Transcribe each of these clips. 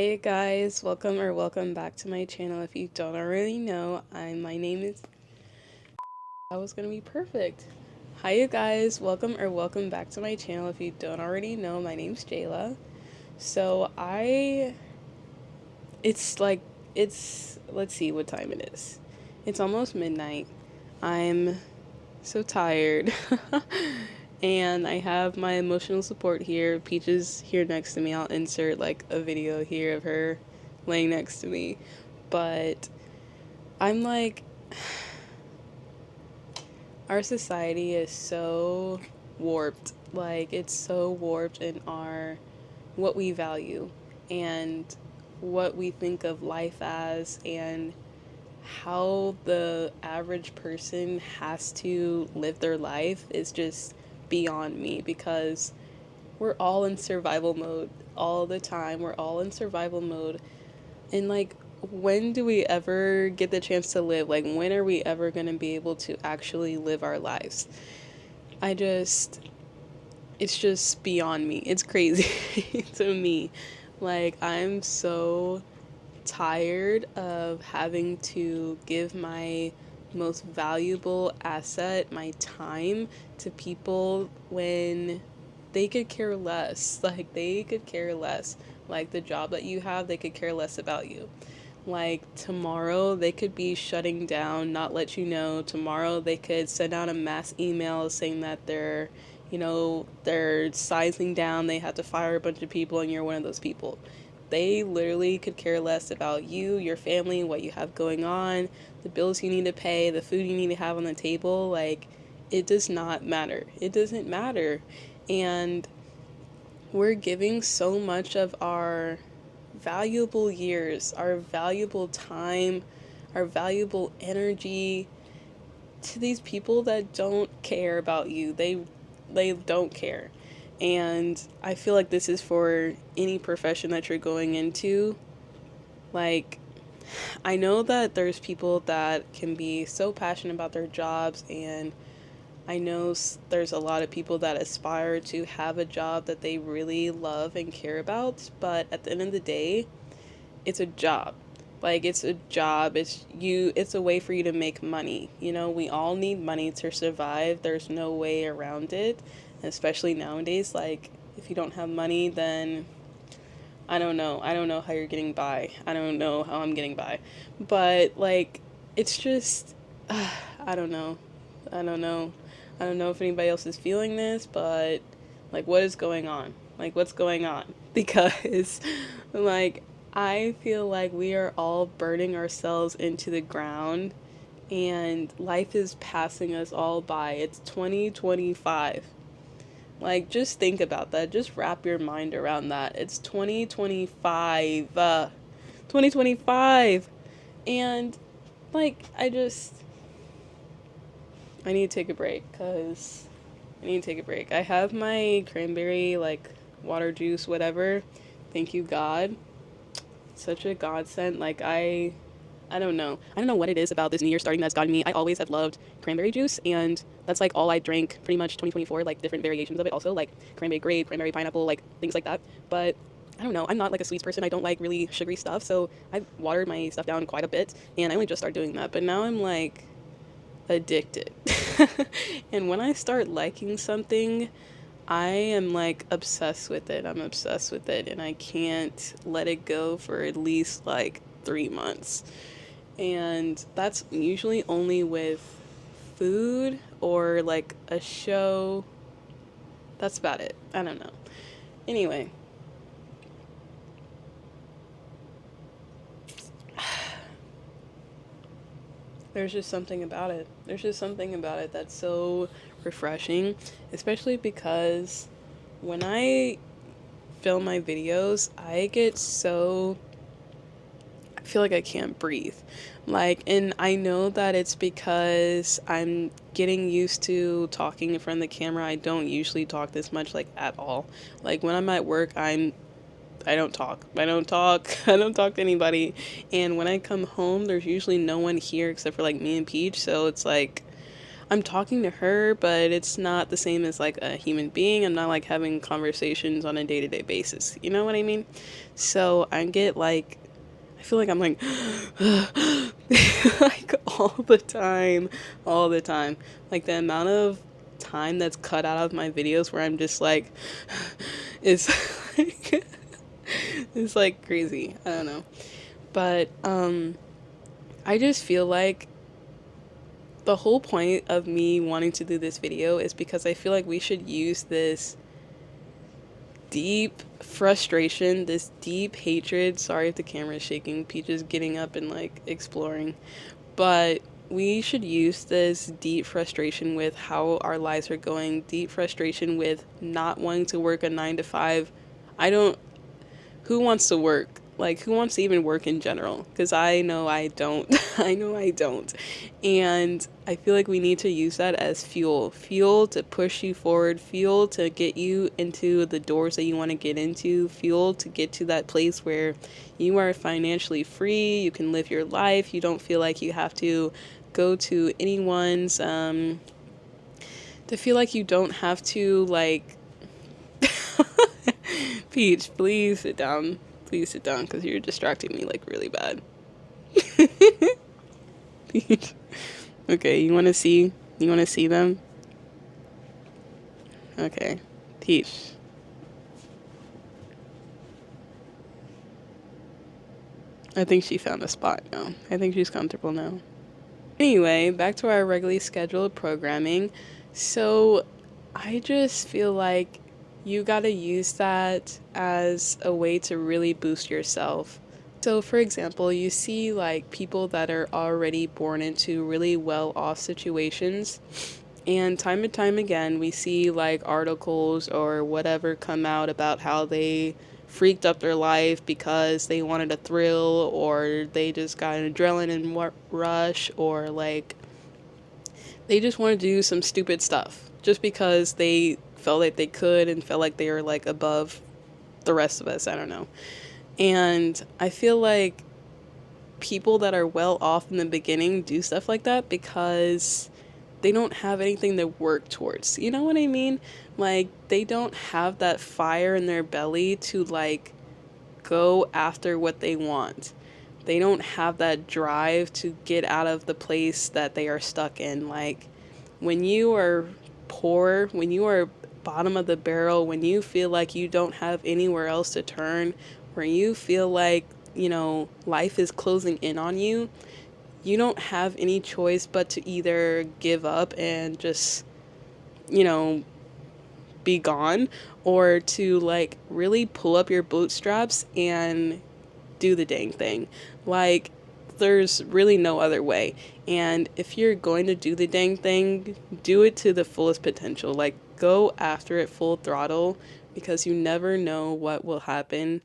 Hey guys, welcome back to my channel. If you don't already know, my name is I was gonna be perfect. Hi you guys, welcome back to my channel. If you don't already know, my name's Jayla. So I it's like it's let's see what time it is. It's almost midnight. I'm so tired. And I have my emotional support here. Peach is here next to me. I'll insert like a video here of her laying next to me. But I'm like, our society is so warped. Like, it's so warped in what we value and what we think of life as, and how the average person has to live their life is just beyond me, because we're all in survival mode all the time. We're all in survival mode. And like, when do we ever get the chance to live? Like, when are we ever going to be able to actually live our lives? I just, it's just beyond me. It's crazy to me. Like, I'm so tired of having to give my most valuable asset, my time, to people when they could care less. Like, they could care less. Like, the job that you have, they could care less about you. Like, tomorrow they could be shutting down, not let you know. Tomorrow they could send out a mass email saying that they're sizing down, they have to fire a bunch of people, and you're one of those people. They literally could care less about you, your family, what you have going on, the bills you need to pay, the food you need to have on the table. Like, it does not matter. It doesn't matter. And we're giving so much of our valuable years, our valuable time, our valuable energy to these people that don't care about you. They don't care. And I feel like this is for any profession that you're going into. Like, I know that there's people that can be so passionate about their jobs, and I know there's a lot of people that aspire to have a job that they really love and care about, but at the end of the day, it's a job. Like, it's a job. It's a way for you to make money. We all need money to survive. There's no way around it. Especially nowadays, like, if you don't have money, then I don't know. I don't know how you're getting by. I don't know how I'm getting by. But like, it's just I don't know. I don't know. I don't know if anybody else is feeling this, but like, what is going on? Like, what's going on? Because like, I feel like we are all burning ourselves into the ground, and life is passing us all by. It's 2025. Like, just think about that. Just wrap your mind around that. It's 2025. 2025. And, like, I need to take a break, because I need to take a break. I have my cranberry, like, water juice, whatever. Thank you, God. Such a godsend. Like, I don't know. I don't know what it is about this new year starting that's gotten me. I always have loved cranberry juice, and that's like all I drank pretty much 2024, like different variations of it also, like cranberry grape, cranberry pineapple, like things like that. But I don't know. I'm not like a sweets person. I don't like really sugary stuff, so I watered my stuff down quite a bit, and I only just started doing that. But now I'm like addicted. And when I start liking something, I am like obsessed with it. I'm obsessed with it, and I can't let it go for at least like 3 months. And that's usually only with food or like a show. That's about it. I don't know. Anyway, there's just something about it. There's just something about it that's so refreshing, especially because when I film my videos, I feel like I can't breathe. Like, and I know that it's because I'm getting used to talking in front of the camera. I don't usually talk this much, like, at all. Like, when I'm at work, I don't talk. I don't talk. I don't talk to anybody. And when I come home, there's usually no one here except for like me and Peach. So it's like, I'm talking to her, but it's not the same as like a human being. I'm not like having conversations on a day-to-day basis. You know what I mean? So I get like, I feel like I'm like like all the time. Like the amount of time that's cut out of my videos where I'm just like is like it's like crazy. I don't know. But I just feel like the whole point of me wanting to do this video is because I feel like we should use this deep frustration, this deep hatred. Sorry if the camera is shaking. Peach is getting up and like exploring. But we should use this deep frustration with how our lives are going, deep frustration with not wanting to work a 9 to 5. I don't, who wants to work? Like, who wants to even work in general? Because I know I don't. I know I don't. And I feel like we need to use that as fuel. Fuel to push you forward. Fuel to get you into the doors that you want to get into. Fuel to get to that place where you are financially free. You can live your life. You don't feel like you have to go to anyone's, to feel like you don't have to, like, Peach, please sit down. Please sit down because you're distracting me like really bad. Peach. Okay, you want to see? You want to see them? Okay. Peach. I think she found a spot now. I think she's comfortable now. Anyway, back to our regularly scheduled programming. So, I just feel like you gotta use that as a way to really boost yourself. So, for example, you see like people that are already born into really well off situations, and time and time again, we see like articles or whatever come out about how they freaked up their life because they wanted a thrill, or they just got an adrenaline rush, or like they just wanted to do some stupid stuff just because they felt like they could and felt like they were like above the rest of us. I don't know. And I feel like people that are well off in the beginning do stuff like that because they don't have anything to work towards. You know what I mean? Like, they don't have that fire in their belly to like go after what they want. They don't have that drive to get out of the place that they are stuck in. Like, when you are poor, when you are bottom of the barrel, when you feel like you don't have anywhere else to turn, when you feel like, you know, life is closing in on you, you don't have any choice but to either give up and just, you know, be gone, or to like really pull up your bootstraps and do the dang thing. Like, there's really no other way. And if you're going to do the dang thing, do it to the fullest potential. Like, go after it full throttle, because you never know what will happen.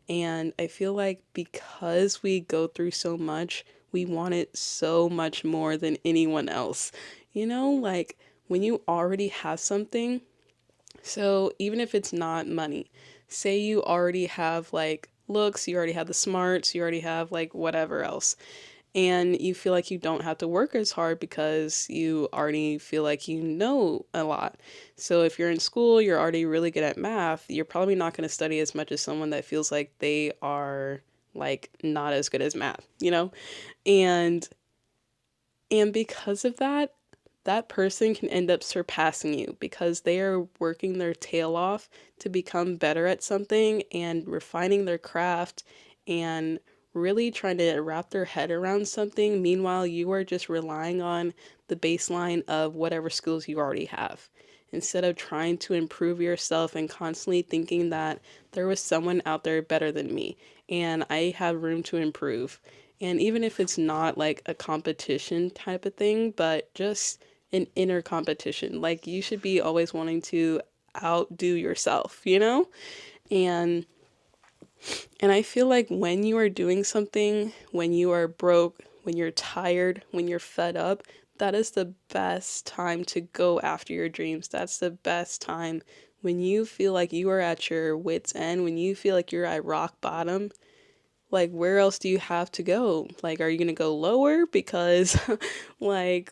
And I feel like because we go through so much, we want it so much more than anyone else. You know, like when you already have something, so even if it's not money, say you already have like looks, you already have the smarts, you already have like whatever else, and you feel like you don't have to work as hard because you already feel like you know a lot. So if you're in school, you're already really good at math, you're probably not going to study as much as someone that feels like they are like not as good as math, you know? And because of that, that person can end up surpassing you because they are working their tail off to become better at something and refining their craft and really trying to wrap their head around something. Meanwhile, you are just relying on the baseline of whatever skills you already have. Instead of trying to improve yourself and constantly thinking that there was someone out there better than me and I have room to improve. And even if it's not like a competition type of thing, but just an inner competition. Like, you should be always wanting to outdo yourself, you know? And I feel like when you are doing something, when you are broke, when you're tired, when you're fed up, that is the best time to go after your dreams. That's the best time when you feel like you are at your wits' end, when you feel like you're at rock bottom. Like, where else do you have to go? Like, are you going to go lower? Because, like,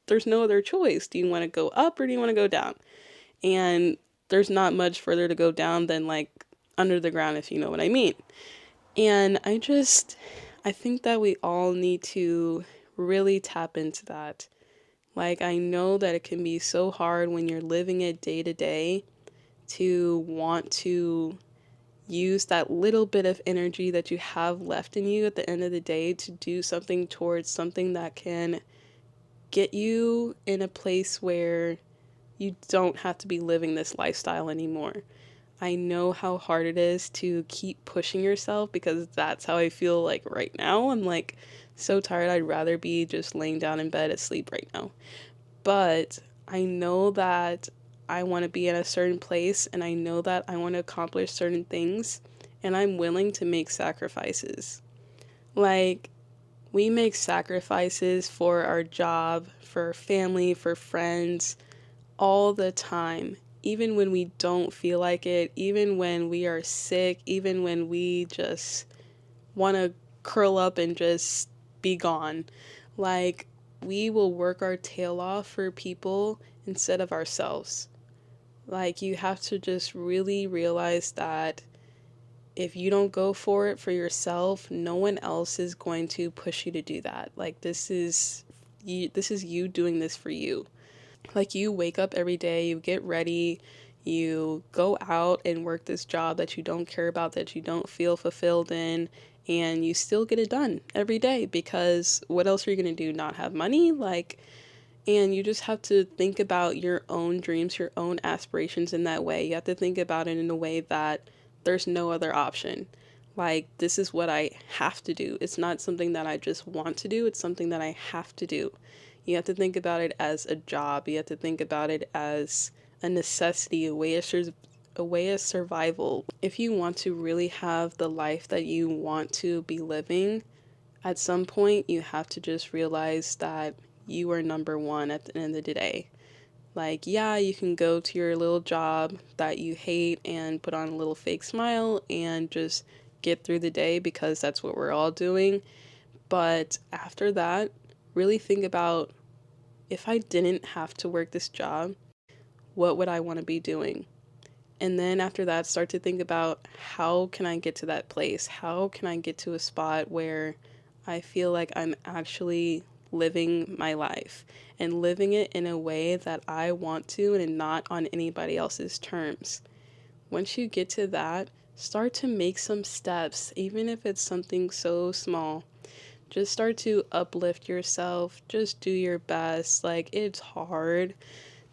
there's no other choice. Do you want to go up or do you want to go down? And there's not much further to go down than, like, under the ground, if you know what I mean. And I think that we all need to really tap into that. Like, I know that it can be so hard when you're living it day to day to want to use that little bit of energy that you have left in you at the end of the day to do something towards something that can get you in a place where you don't have to be living this lifestyle anymore. I know how hard it is to keep pushing yourself because that's how I feel like right now. I'm like so tired. I'd rather be just laying down in bed asleep right now. But I know that I want to be in a certain place and I know that I want to accomplish certain things and I'm willing to make sacrifices. Like, we make sacrifices for our job, for family, for friends all the time. Even when we don't feel like it, even when we are sick, even when we just want to curl up and just be gone. Like, we will work our tail off for people instead of ourselves. Like, you have to just really realize that if you don't go for it for yourself, no one else is going to push you to do that. Like, this is you doing this for you. Like, you wake up every day, you get ready, you go out and work this job that you don't care about, that you don't feel fulfilled in, and you still get it done every day because what else are you going to do? Not have money? Like, and you just have to think about your own dreams, your own aspirations in that way. You have to think about it in a way that there's no other option. Like, this is what I have to do. It's not something that I just want to do, it's something that I have to do. You have to think about it as a job. You have to think about it as a necessity, a way of survival. If you want to really have the life that you want to be living, at some point you have to just realize that you are number one at the end of the day. Like, yeah, you can go to your little job that you hate and put on a little fake smile and just get through the day because that's what we're all doing. But after that, really think about, if I didn't have to work this job, what would I want to be doing? And then after that, start to think about, how can I get to that place? How can I get to a spot where I feel like I'm actually living my life and living it in a way that I want to and not on anybody else's terms. Once you get to that, start to make some steps, even if it's something so small. Just start to uplift yourself. Just do your best. Like, it's hard.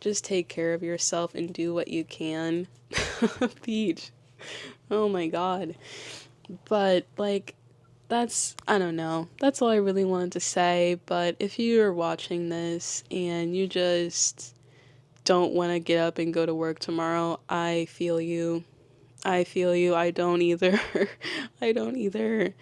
Just take care of yourself and do what you can. Peach. Oh my god. But, like, I don't know. That's all I really wanted to say. But if you're watching this and you just don't want to get up and go to work tomorrow, I feel you. I feel you. I don't either. I don't either.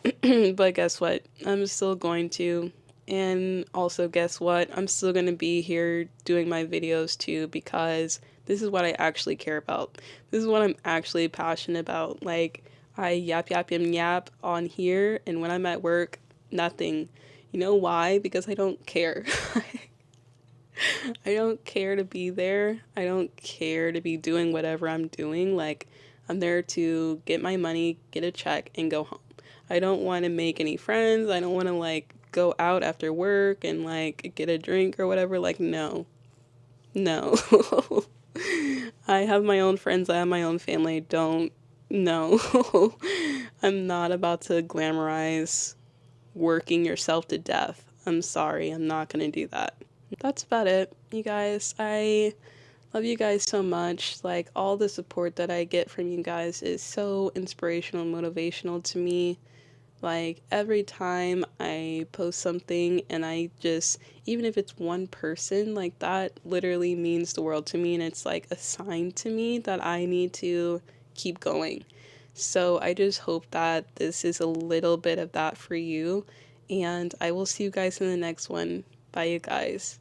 But guess what? I'm still going to. And also, guess what? I'm still going to be here doing my videos too because this is what I actually care about. This is what I'm actually passionate about. Like, I yap on here, and when I'm at work, nothing. You know why? Because I don't care. I don't care to be there. I don't care to be doing whatever I'm doing. Like, I'm there to get my money, get a check, and go home. I don't want to make any friends. I don't want to, like, go out after work and, like, get a drink or whatever. Like, no. No. I have my own friends. I have my own family. Don't. No. I'm not about to glamorize working yourself to death. I'm sorry. I'm not going to do that. That's about it, you guys. I love you guys so much. Like, all the support that I get from you guys is so inspirational and motivational to me. Like, every time I post something and I just, even if it's one person, like, that literally means the world to me. And it's like a sign to me that I need to keep going. So I just hope that this is a little bit of that for you. And I will see you guys in the next one. Bye, you guys.